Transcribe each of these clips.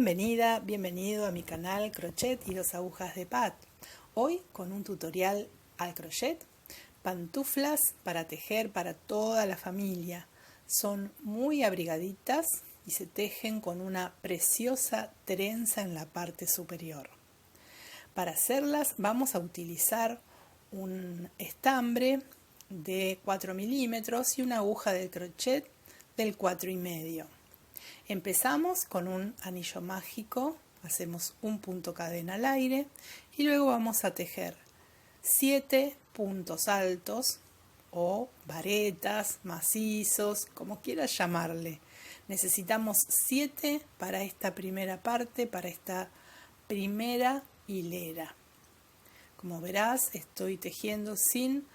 Bienvenida, bienvenido a mi canal Crochet y 2 agujas de Pat. Hoy con un tutorial al crochet, pantuflas para tejer para toda la familia. Son muy abrigaditas y se tejen con una preciosa trenza en la parte superior. Para hacerlas vamos a utilizar un estambre de 4 milímetros y una aguja de crochet del 4,5. Empezamos con un anillo mágico, hacemos un punto cadena al aire y luego vamos a tejer 7 puntos altos o varetas, macizos, como quieras llamarle. Necesitamos 7 para esta primera parte, para esta primera hilera. Como verás, estoy tejiendo sin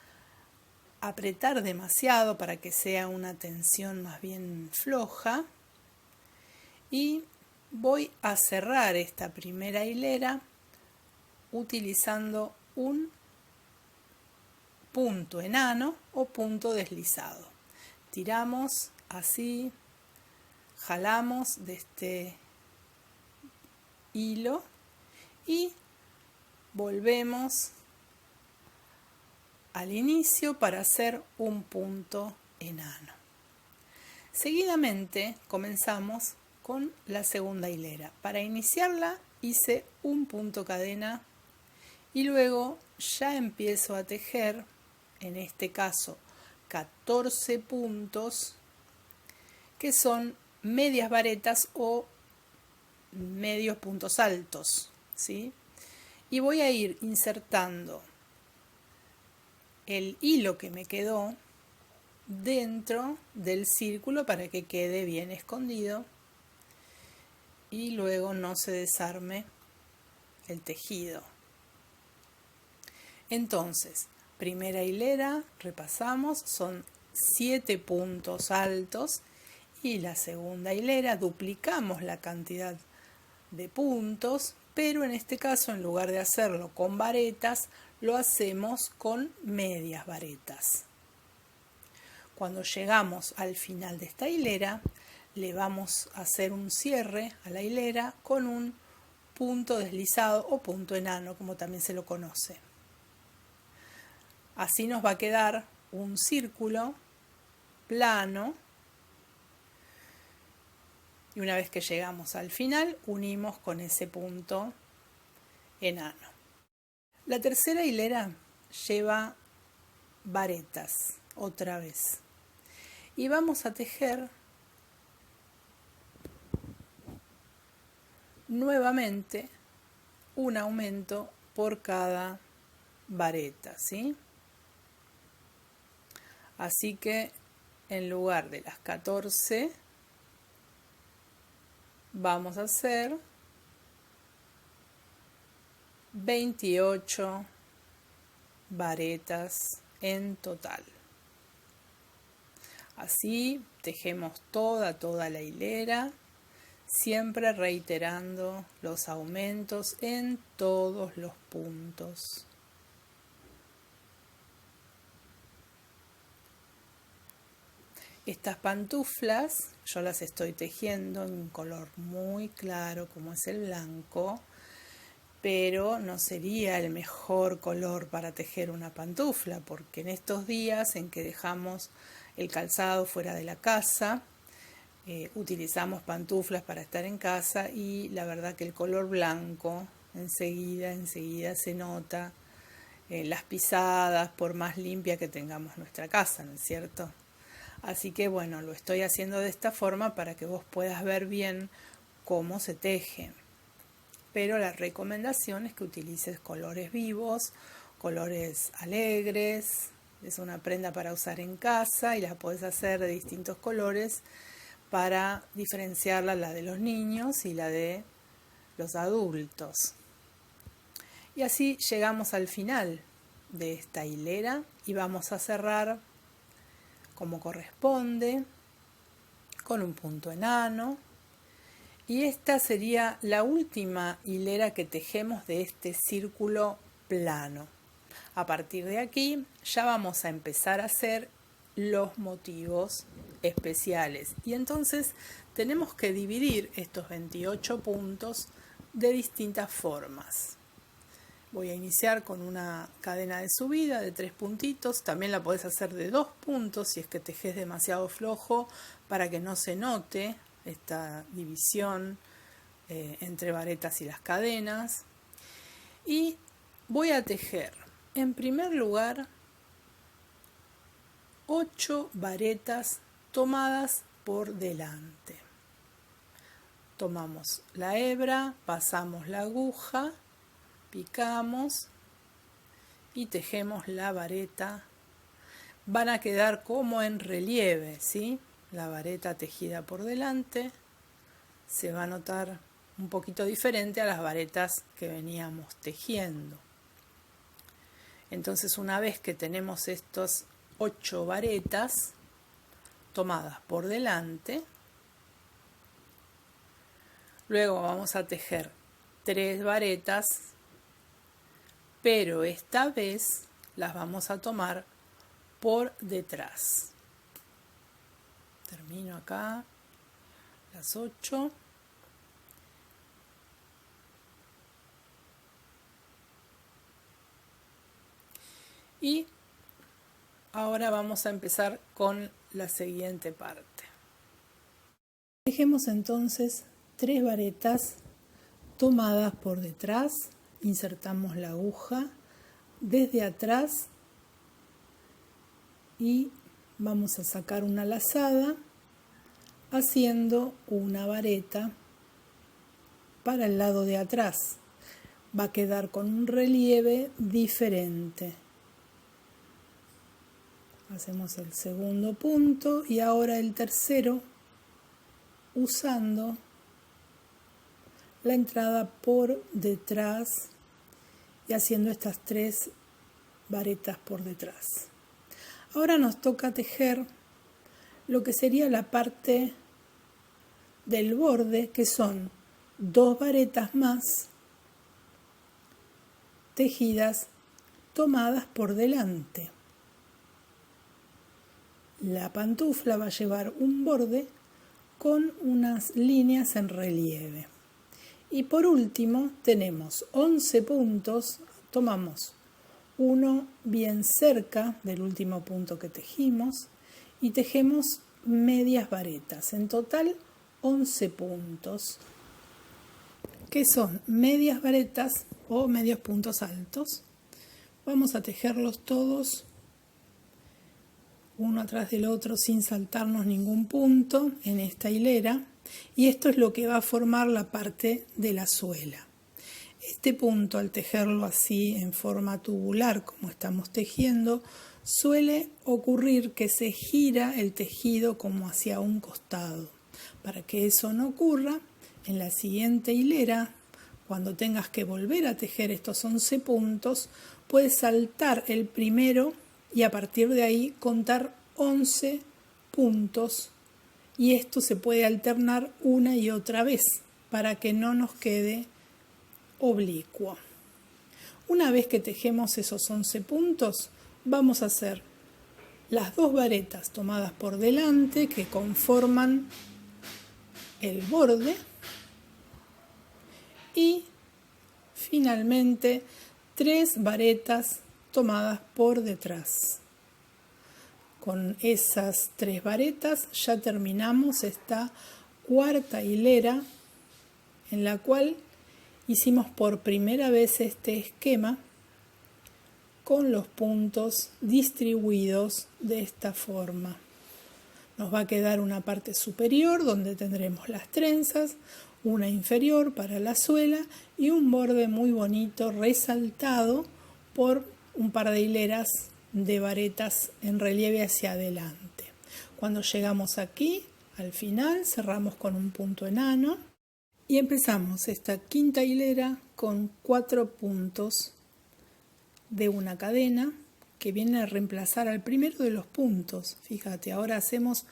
apretar demasiado para que sea una tensión más bien floja. Y voy a cerrar esta primera hilera utilizando un punto enano o punto deslizado. Tiramos así, jalamos de este hilo y volvemos al inicio para hacer un punto enano. Seguidamente comenzamos con la segunda hilera. Para iniciarla hice un punto cadena y luego ya empiezo a tejer, en este caso 14 puntos, que son medias varetas o medios puntos altos, ¿sí? Y voy a ir insertando el hilo que me quedó dentro del círculo para que quede bien escondido y luego no se desarme el tejido. Entonces, primera hilera, repasamos, son 7 puntos altos y la segunda hilera duplicamos la cantidad de puntos, pero en este caso, en lugar de hacerlo con varetas, lo hacemos con medias varetas. Cuando llegamos al final de esta hilera, le vamos a hacer un cierre a la hilera con un punto deslizado o punto enano, como también se lo conoce. Así nos va a quedar un círculo plano y una vez que llegamos al final unimos con ese punto enano. La tercera hilera lleva varetas otra vez y vamos a tejer nuevamente un aumento por cada vareta, ¿sí? Así que en lugar de las 14 vamos a hacer 28 varetas en total. Así tejemos toda la hilera, siempre reiterando los aumentos en todos los puntos. Estas pantuflas yo las estoy tejiendo en un color muy claro como es el blanco, pero no sería el mejor color para tejer una pantufla, porque en estos días en que dejamos el calzado fuera de la casa, utilizamos pantuflas para estar en casa y la verdad que el color blanco enseguida se nota las pisadas, por más limpia que tengamos nuestra casa, ¿no es cierto? Así que bueno, lo estoy haciendo de esta forma para que vos puedas ver bien cómo se teje. Pero la recomendación es que utilices colores vivos, colores alegres. Es una prenda para usar en casa y la puedes hacer de distintos colores para diferenciarla, la de los niños y la de los adultos. Y así llegamos al final de esta hilera y vamos a cerrar como corresponde con un punto enano. Y esta sería la última hilera que tejemos de este círculo plano. A partir de aquí ya vamos a empezar a hacer los motivos especiales. Y entonces tenemos que dividir estos 28 puntos de distintas formas. Voy a iniciar con una cadena de subida de 3 puntitos. También la podés hacer de 2 puntos si es que tejes demasiado flojo para que no se note esta división entre varetas y las cadenas. Y voy a tejer en primer lugar 8 varetas tomadas por delante. Tomamos la hebra, pasamos la aguja, picamos y tejemos la vareta. Van a quedar como en relieve, ¿sí? La vareta tejida por delante se va a notar un poquito diferente a las varetas que veníamos tejiendo. Entonces, una vez que tenemos estas 8 varetas tomadas por delante, luego vamos a tejer 3 varetas, pero esta vez las vamos a tomar por detrás. Termino acá las 8. Y ahora vamos a empezar con la siguiente parte. Tejemos entonces 3 varetas tomadas por detrás. Insertamos la aguja desde atrás y vamos a sacar una lazada haciendo una vareta para el lado de atrás. Va a quedar con un relieve diferente. Hacemos el segundo punto y ahora el tercero usando la entrada por detrás y haciendo estas 3 varetas por detrás. Ahora nos toca tejer lo que sería la parte del borde, que son 2 varetas más tejidas tomadas por delante. La pantufla va a llevar un borde con unas líneas en relieve. Y por último tenemos 11 puntos, tomamos uno bien cerca del último punto que tejimos y tejemos medias varetas. En total 11 puntos, que son medias varetas o medios puntos altos. Vamos a tejerlos todos uno atrás del otro sin saltarnos ningún punto en esta hilera, y esto es lo que va a formar la parte de la suela. Este punto, al tejerlo así en forma tubular como estamos tejiendo, suele ocurrir que se gira el tejido como hacia un costado. Para que eso no ocurra, en la siguiente hilera, cuando tengas que volver a tejer estos 11 puntos, puedes saltar el primero y a partir de ahí contar 11 puntos, y esto se puede alternar una y otra vez para que no nos quede oblicuo. Una vez que tejemos esos 11 puntos, vamos a hacer las 2 varetas tomadas por delante que conforman el borde y finalmente 3 varetas tomadas por detrás. Con esas 3 varetas ya terminamos esta cuarta hilera en la cual hicimos por primera vez este esquema con los puntos distribuidos de esta forma. Nos va a quedar una parte superior donde tendremos las trenzas, una inferior para la suela y un borde muy bonito resaltado por un par de hileras de varetas en relieve hacia adelante. Cuando llegamos aquí, al final, cerramos con un punto enano y empezamos esta quinta hilera con 4 puntos de una cadena que viene a reemplazar al primero de los puntos. Fíjate, ahora hacemos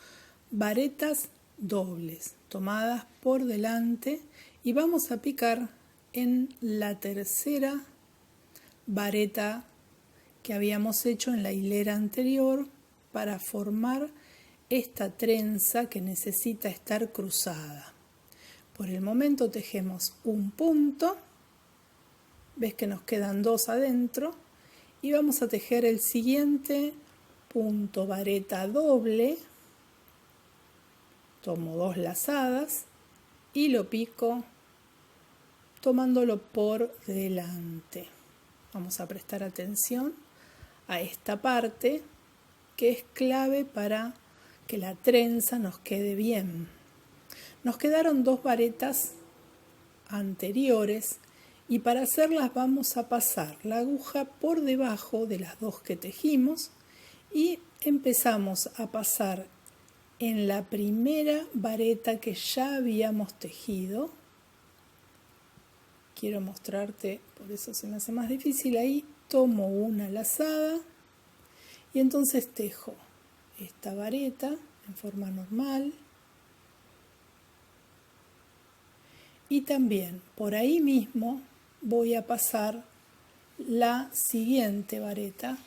varetas dobles tomadas por delante y vamos a picar en la tercera vareta que habíamos hecho en la hilera anterior para formar esta trenza que necesita estar cruzada. Por el momento tejemos un punto, ves que nos quedan 2 adentro, y vamos a tejer el siguiente punto vareta doble, tomo 2 lazadas y lo pico tomándolo por delante. Vamos a prestar atención a esta parte que es clave para que la trenza nos quede bien. Nos quedaron 2 varetas anteriores y para hacerlas vamos a pasar la aguja por debajo de las 2 que tejimos y empezamos a pasar en la primera vareta que ya habíamos tejido. Quiero mostrarte, por eso se me hace más difícil. Ahí tomo una lazada y entonces tejo esta vareta en forma normal. Y también por ahí mismo voy a pasar la siguiente vareta,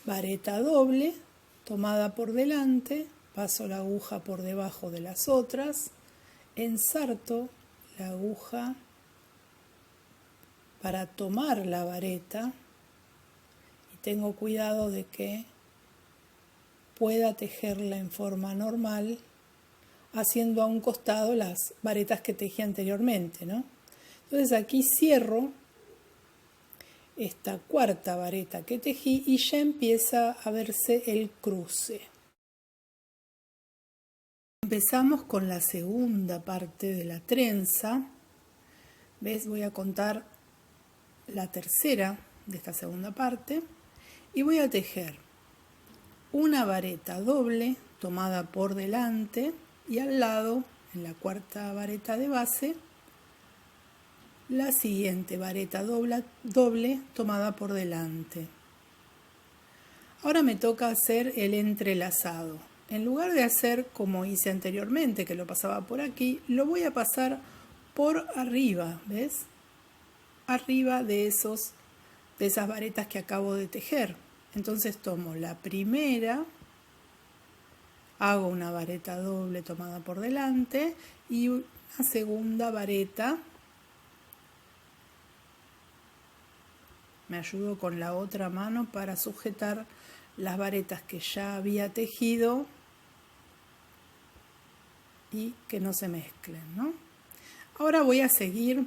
vareta doble, tomada por delante, paso la aguja por debajo de las otras, ensarto la aguja para tomar la vareta y tengo cuidado de que pueda tejerla en forma normal, haciendo a un costado las varetas que tejí anteriormente, ¿no? Entonces aquí cierro esta cuarta vareta que tejí y ya empieza a verse el cruce. Empezamos con la segunda parte de la trenza. ¿Ves? Voy a contar la tercera de esta segunda parte y voy a tejer una vareta doble tomada por delante y al lado, en la cuarta vareta de base, la siguiente vareta doble tomada por delante. Ahora me toca hacer el entrelazado. En lugar de hacer como hice anteriormente, que lo pasaba por aquí, lo voy a pasar por arriba, ¿ves? Arriba de esas varetas que acabo de tejer. Entonces tomo la primera, hago una vareta doble tomada por delante y una segunda vareta. Me ayudo con la otra mano para sujetar las varetas que ya había tejido y que no se mezclen, ¿no? Ahora voy a seguir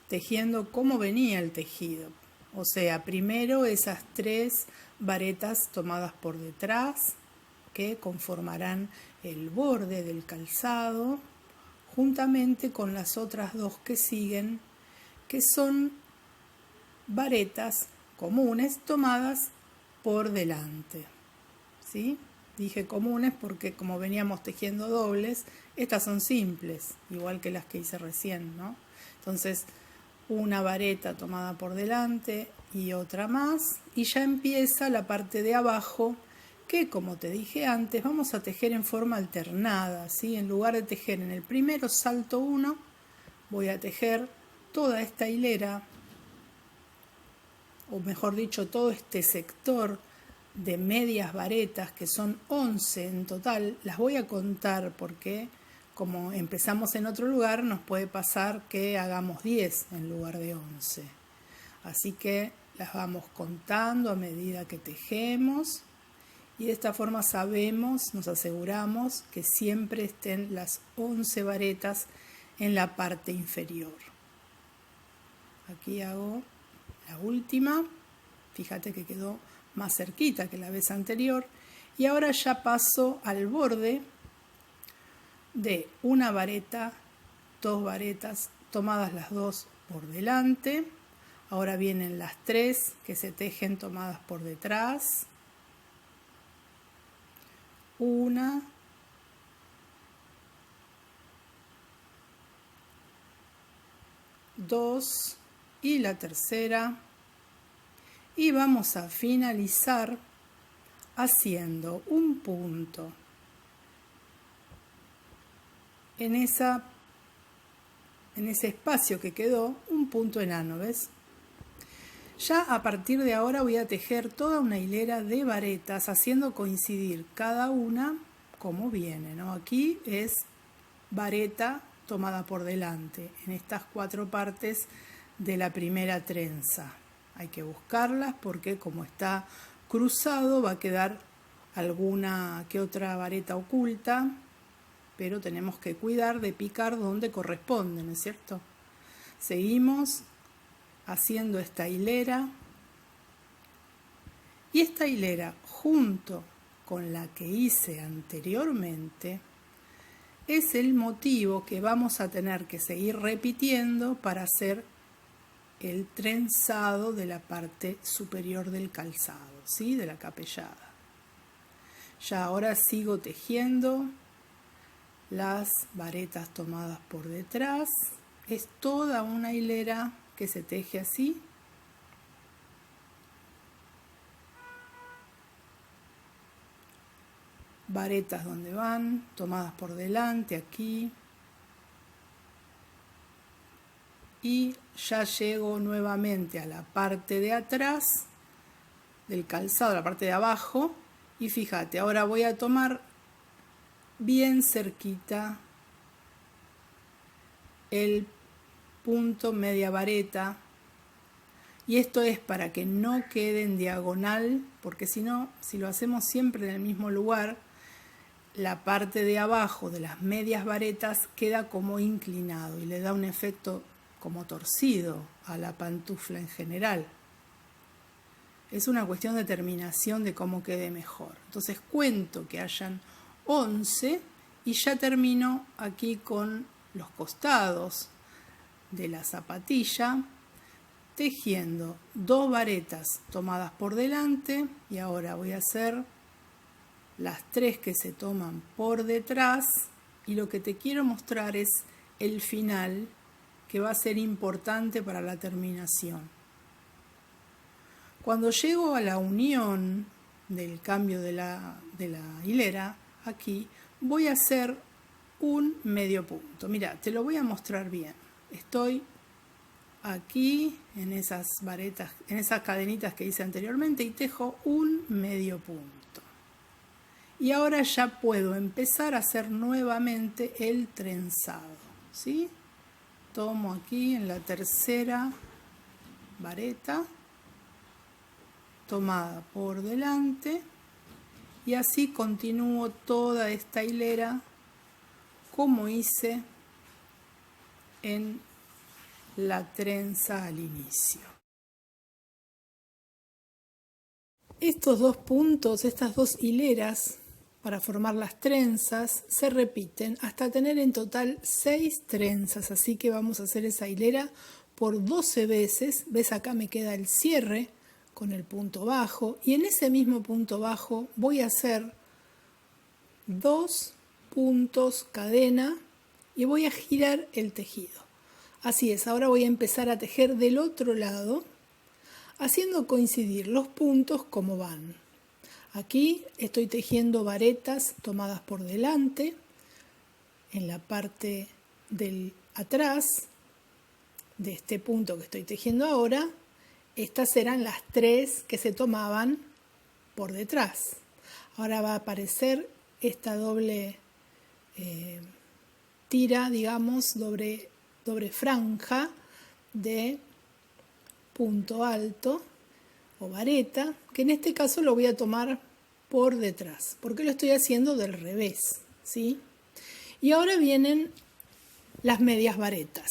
tejiendo como venía el tejido. O sea, primero esas 3 varetas tomadas por detrás que conformarán el borde del calzado juntamente con las otras 2 que siguen, que son varetas comunes tomadas por delante, ¿sí? Dije comunes porque como veníamos tejiendo dobles, estas son simples, igual que las que hice recién, ¿no? Entonces, una vareta tomada por delante y otra más, y ya empieza la parte de abajo que, como te dije antes, vamos a tejer en forma alternada, ¿sí? En lugar de tejer en el primero salto 1, voy a tejer toda esta hilera, o mejor dicho, todo este sector de medias varetas, que son 11 en total. Las voy a contar porque como empezamos en otro lugar, nos puede pasar que hagamos 10 en lugar de 11. Así que las vamos contando a medida que tejemos y de esta forma sabemos, nos aseguramos que siempre estén las 11 varetas en la parte inferior. Aquí hago la última, fíjate que quedó más cerquita que la vez anterior y ahora ya paso al borde de una vareta, 2 varetas tomadas las 2 por delante. Ahora vienen las 3 que se tejen tomadas por detrás. 1, 2 y la tercera. Y vamos a finalizar haciendo un punto en ese espacio que quedó, un punto enano, ¿ves? Ya a partir de ahora voy a tejer toda una hilera de varetas haciendo coincidir cada una como viene, ¿no? Aquí es vareta tomada por delante en estas 4 partes de la primera trenza. Hay que buscarlas porque como está cruzado va a quedar alguna que otra vareta oculta, pero tenemos que cuidar de picar donde corresponde, ¿no es cierto? Seguimos haciendo esta hilera y esta hilera junto con la que hice anteriormente es el motivo que vamos a tener que seguir repitiendo para hacer el trenzado de la parte superior del calzado, ¿sí? De la capellada. Ya ahora sigo tejiendo las varetas tomadas por detrás. Es toda una hilera que se teje así. Varetas donde van, tomadas por delante, aquí. Y ya llego nuevamente a la parte de atrás del calzado, la parte de abajo. Y fíjate, ahora voy a tomar bien cerquita el punto media vareta. Y esto es para que no quede en diagonal, porque si no, si lo hacemos siempre en el mismo lugar, la parte de abajo de las medias varetas queda como inclinado y le da un efecto como torcido a la pantufla en general. Es una cuestión de terminación de cómo quede mejor. Entonces cuento que hayan 11 y ya termino aquí con los costados de la zapatilla, tejiendo 2 varetas tomadas por delante y ahora voy a hacer las 3 que se toman por detrás y lo que te quiero mostrar es el final que va a ser importante para la terminación. Cuando llego a la unión del cambio de la hilera, aquí voy a hacer un medio punto. Mira, te lo voy a mostrar bien. Estoy aquí en esas varetas, en esas cadenitas que hice anteriormente y tejo un medio punto. Y ahora ya puedo empezar a hacer nuevamente el trenzado, ¿sí? Tomo aquí en la tercera vareta tomada por delante y así continúo toda esta hilera como hice en la trenza al inicio. Estos 2 puntos, estas 2 hileras para formar las trenzas se repiten hasta tener en total 6 trenzas, así que vamos a hacer esa hilera por 12 veces. Ves, acá me queda el cierre con el punto bajo y en ese mismo punto bajo voy a hacer 2 puntos cadena y voy a girar el tejido. Así es, ahora voy a empezar a tejer del otro lado haciendo coincidir los puntos como van. Aquí estoy tejiendo varetas tomadas por delante en la parte del atrás de este punto que estoy tejiendo ahora. Estas eran las 3 que se tomaban por detrás. Ahora va a aparecer esta doble tira, digamos, doble franja de punto alto o vareta, que en este caso lo voy a tomar por detrás, porque lo estoy haciendo del revés, ¿sí? Y ahora vienen las medias varetas.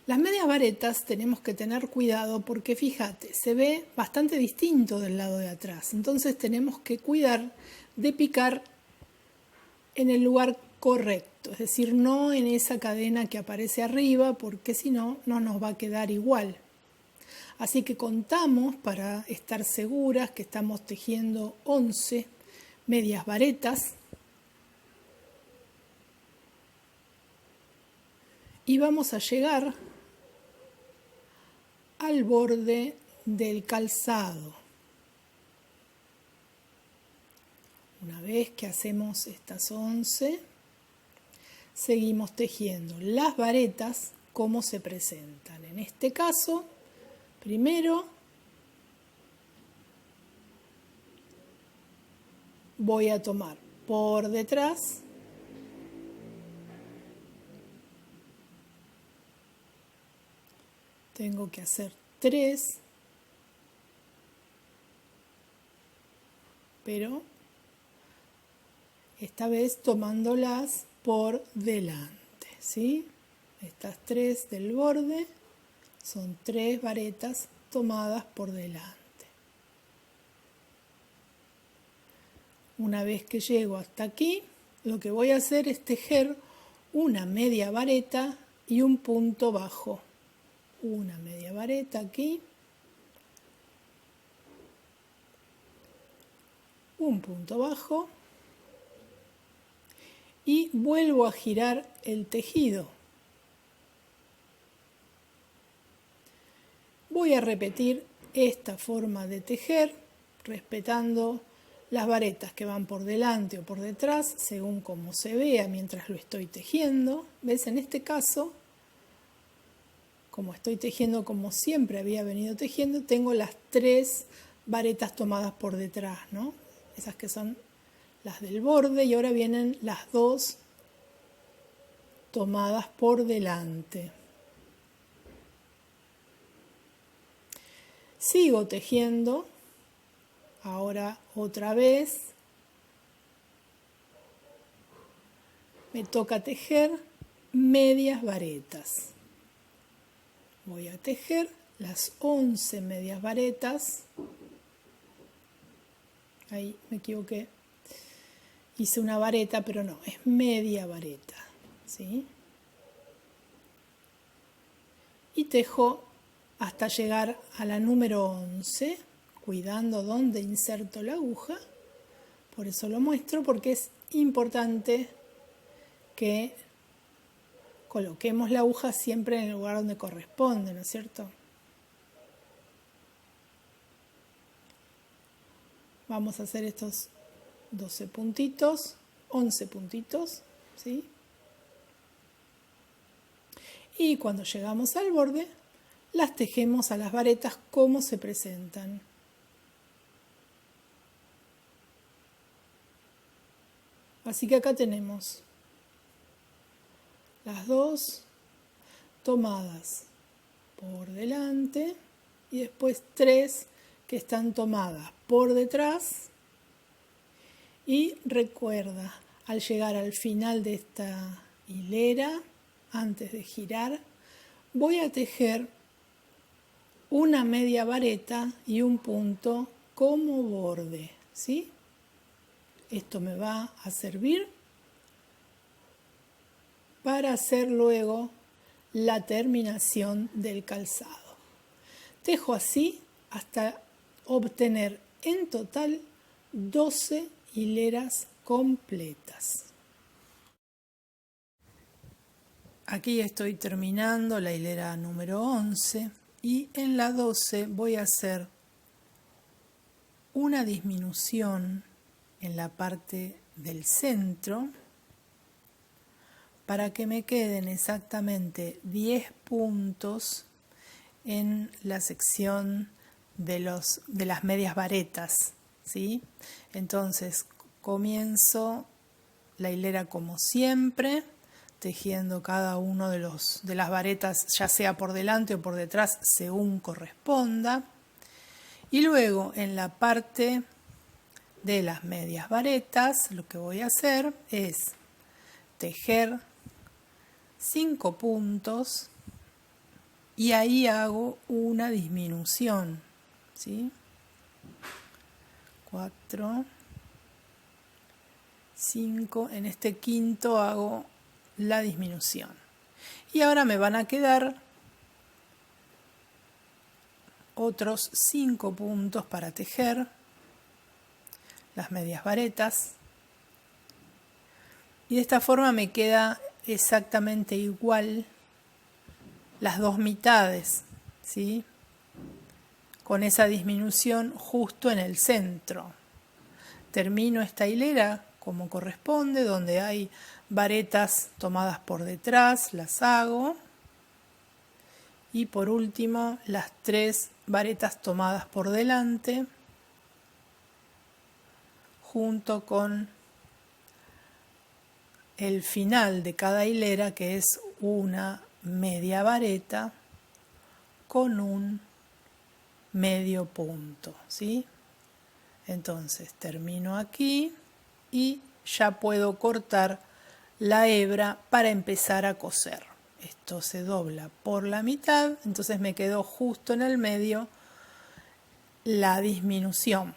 Las medias varetas tenemos que tener cuidado porque fíjate, se ve bastante distinto del lado de atrás, entonces tenemos que cuidar de picar en el lugar correcto, es decir, no en esa cadena que aparece arriba, porque si no, no nos va a quedar igual. Así que contamos para estar seguras que estamos tejiendo 11 medias varetas y vamos a llegar al borde del calzado. Una vez que hacemos estas 11, seguimos tejiendo las varetas como se presentan. En este caso, primero voy a tomar por detrás tengo que hacer 3, pero esta vez tomándolas por delante, ¿sí? Estas 3 del borde son 3 varetas tomadas por delante. Una vez que llego hasta aquí, lo que voy a hacer es tejer una media vareta y un punto bajo. Una media vareta aquí, un punto bajo y vuelvo a girar el tejido. Voy a repetir esta forma de tejer respetando las varetas que van por delante o por detrás según como se vea mientras lo estoy tejiendo. ¿Ves? En este caso, como estoy tejiendo como siempre había venido tejiendo, tengo las 3 varetas tomadas por detrás, ¿no? Esas que son las del borde y ahora vienen las 2 tomadas por delante. Sigo tejiendo, ahora otra vez me toca tejer medias varetas. Voy a tejer las 11 medias varetas. Ahí me equivoqué. Hice una vareta, pero no, es media vareta, ¿sí? Y tejo hasta llegar a la número 11, cuidando dónde inserto la aguja. Por eso lo muestro, porque es importante que coloquemos la aguja siempre en el lugar donde corresponde, ¿no es cierto? Vamos a hacer estos 12 puntitos, 11 puntitos, ¿sí? Y cuando llegamos al borde, las tejemos a las varetas como se presentan. Así que acá tenemos las 2 tomadas por delante y después 3 que están tomadas por detrás. Y recuerda, al llegar al final de esta hilera, antes de girar, voy a tejer una media vareta y un punto como borde, ¿sí? Esto me va a servir para hacer luego la terminación del calzado. Tejo así hasta obtener en total 12 hileras completas. Aquí estoy terminando la hilera número 11 y en la 12 voy a hacer una disminución en la parte del centro para que me queden exactamente 10 puntos en la sección de las medias varetas, ¿sí? Entonces comienzo la hilera como siempre, tejiendo cada uno de las varetas, ya sea por delante o por detrás, según corresponda. Y luego en la parte de las medias varetas, lo que voy a hacer es tejer 5 puntos y ahí hago una disminución, ¿sí? 4, 5, en este quinto hago la disminución. Y ahora me van a quedar otros 5 puntos para tejer las medias varetas. Y de esta forma me queda exactamente igual las 2 mitades, ¿sí? Con esa disminución justo en el centro. Termino esta hilera como corresponde, donde hay varetas tomadas por detrás, las hago. Y por último, las 3 varetas tomadas por delante, junto con el final de cada hilera, que es una media vareta con un medio punto, ¿sí? Entonces termino aquí y ya puedo cortar la hebra para empezar a coser. Esto se dobla por la mitad, entonces me quedó justo en el medio la disminución.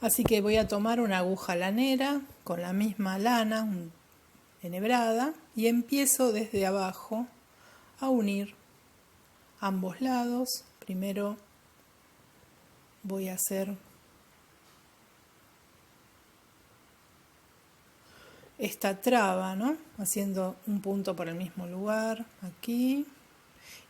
Así que voy a tomar una aguja lanera con la misma lana enhebrada y empiezo desde abajo a unir ambos lados. Primero voy a hacer esta traba, ¿no? Haciendo un punto por el mismo lugar, aquí.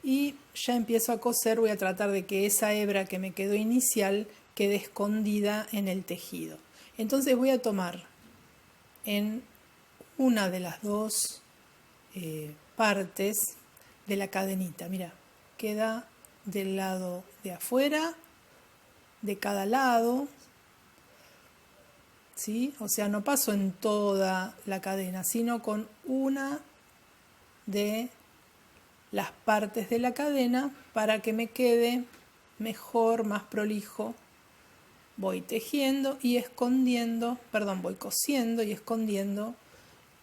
Y ya empiezo a coser, voy a tratar de que esa hebra que me quedó inicial quede escondida en el tejido. Entonces voy a tomar en una de las dos partes de la cadenita, mira, queda del lado de afuera, de cada lado, ¿sí? O sea, no paso en toda la cadena, sino con una de las partes de la cadena para que me quede mejor, más prolijo. Voy tejiendo y escondiendo, voy cosiendo y escondiendo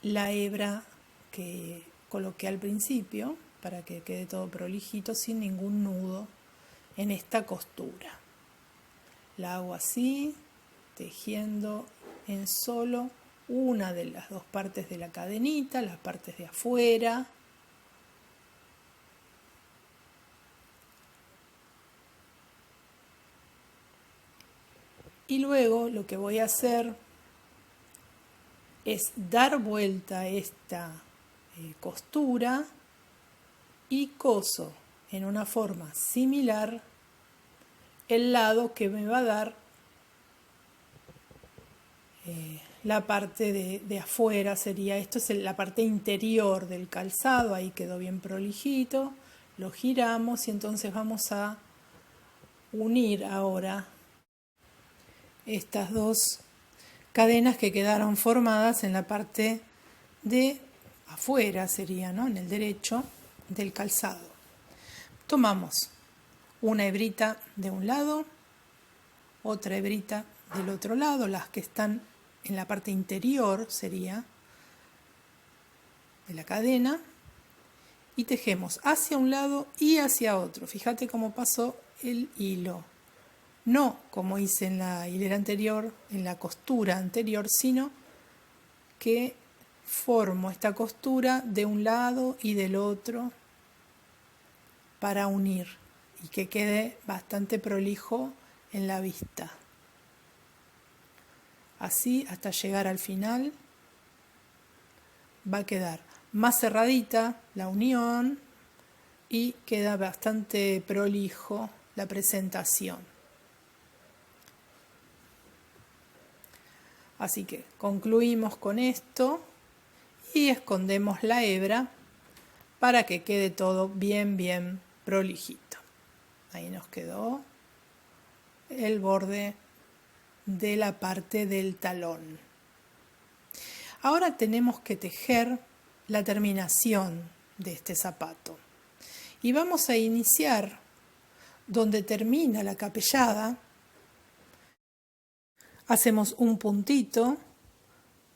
la hebra que coloqué al principio para que quede todo prolijito sin ningún nudo en esta costura. La hago así, tejiendo en solo una de las dos partes de la cadenita, las partes de afuera. Y luego lo que voy a hacer es dar vuelta a esta costura y coso en una forma similar el lado que me va a dar la parte de afuera. Sería, esto es la parte interior del calzado, ahí quedó bien prolijito, lo giramos y entonces vamos a unir ahora estas dos cadenas que quedaron formadas en la parte de afuera, sería, ¿no? En el derecho del calzado. Tomamos una hebrita de un lado, otra hebrita del otro lado, las que están en la parte interior sería de la cadena, y tejemos hacia un lado y hacia otro. Fíjate cómo pasó el hilo. No como hice en la hilera anterior, en la costura anterior, sino que formo esta costura de un lado y del otro para unir y que quede bastante prolijo en la vista. Así hasta llegar al final va a quedar más cerradita la unión y queda bastante prolijo la presentación. Así que concluimos con esto y escondemos la hebra para que quede todo bien prolijito. Ahí nos quedó el borde de la parte del talón. Ahora tenemos que tejer la terminación de este zapato. Y vamos a iniciar donde termina la capellada. Hacemos un puntito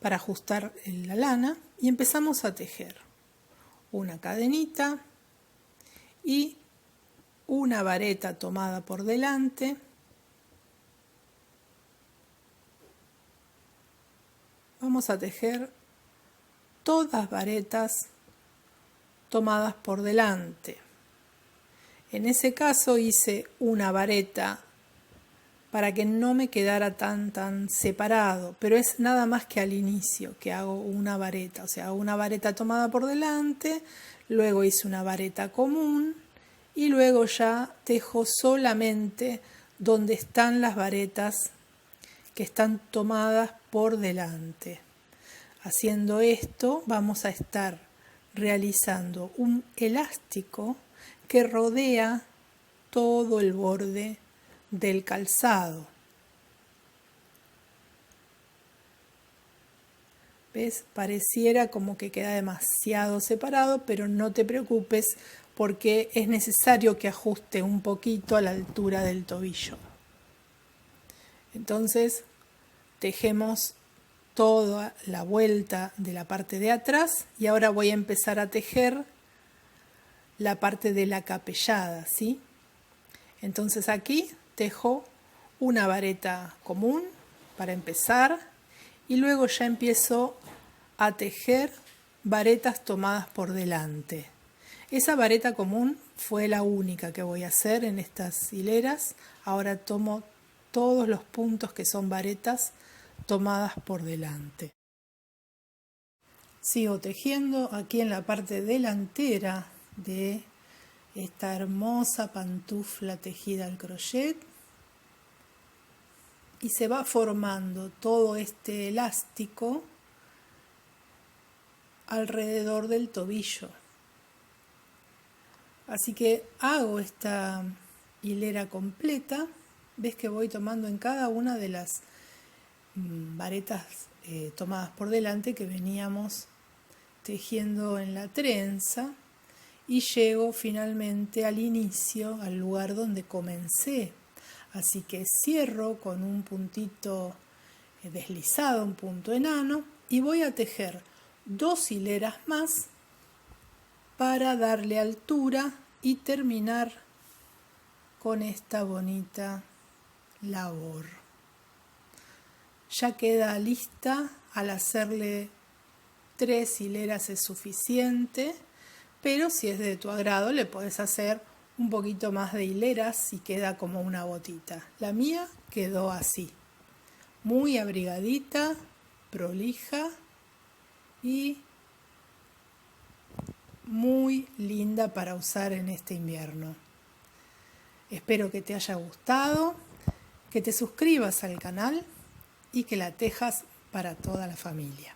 para ajustar la lana y empezamos a tejer una cadenita y una vareta tomada por delante. Vamos a tejer todas varetas tomadas por delante. En ese caso hice una vareta para que no me quedara tan separado, pero es nada más que al inicio que hago una vareta, o sea, hago una vareta tomada por delante, luego hice una vareta común y luego ya tejo solamente donde están las varetas que están tomadas por delante. Haciendo esto vamos a estar realizando un elástico que rodea todo el borde del calzado. ¿Ves? Pareciera como que queda demasiado separado, pero no te preocupes porque es necesario que ajuste un poquito a la altura del tobillo. Entonces tejemos toda la vuelta de la parte de atrás y ahora voy a empezar a tejer la parte de la capellada, ¿sí? Entonces aquí tejo una vareta común para empezar y luego ya empiezo a tejer varetas tomadas por delante. Esa vareta común fue la única que voy a hacer en estas hileras. Ahora tomo todos los puntos que son varetas tomadas por delante. Sigo tejiendo aquí en la parte delantera de esta hermosa pantufla tejida al crochet y se va formando todo este elástico alrededor del tobillo. Así que hago esta hilera completa. Ves que voy tomando en cada una de las varetas tomadas por delante que veníamos tejiendo en la trenza y llego finalmente al inicio, al lugar donde comencé. Así que cierro con un puntito deslizado, un punto enano, y voy a tejer 2 hileras más para darle altura y terminar con esta bonita labor. Ya queda lista. Al hacerle 3 hileras es suficiente, pero si es de tu agrado le puedes hacer un poquito más de hileras y queda como una botita. La mía quedó así, muy abrigadita, prolija y muy linda para usar en este invierno. Espero que te haya gustado, que te suscribas al canal y que la tejas para toda la familia.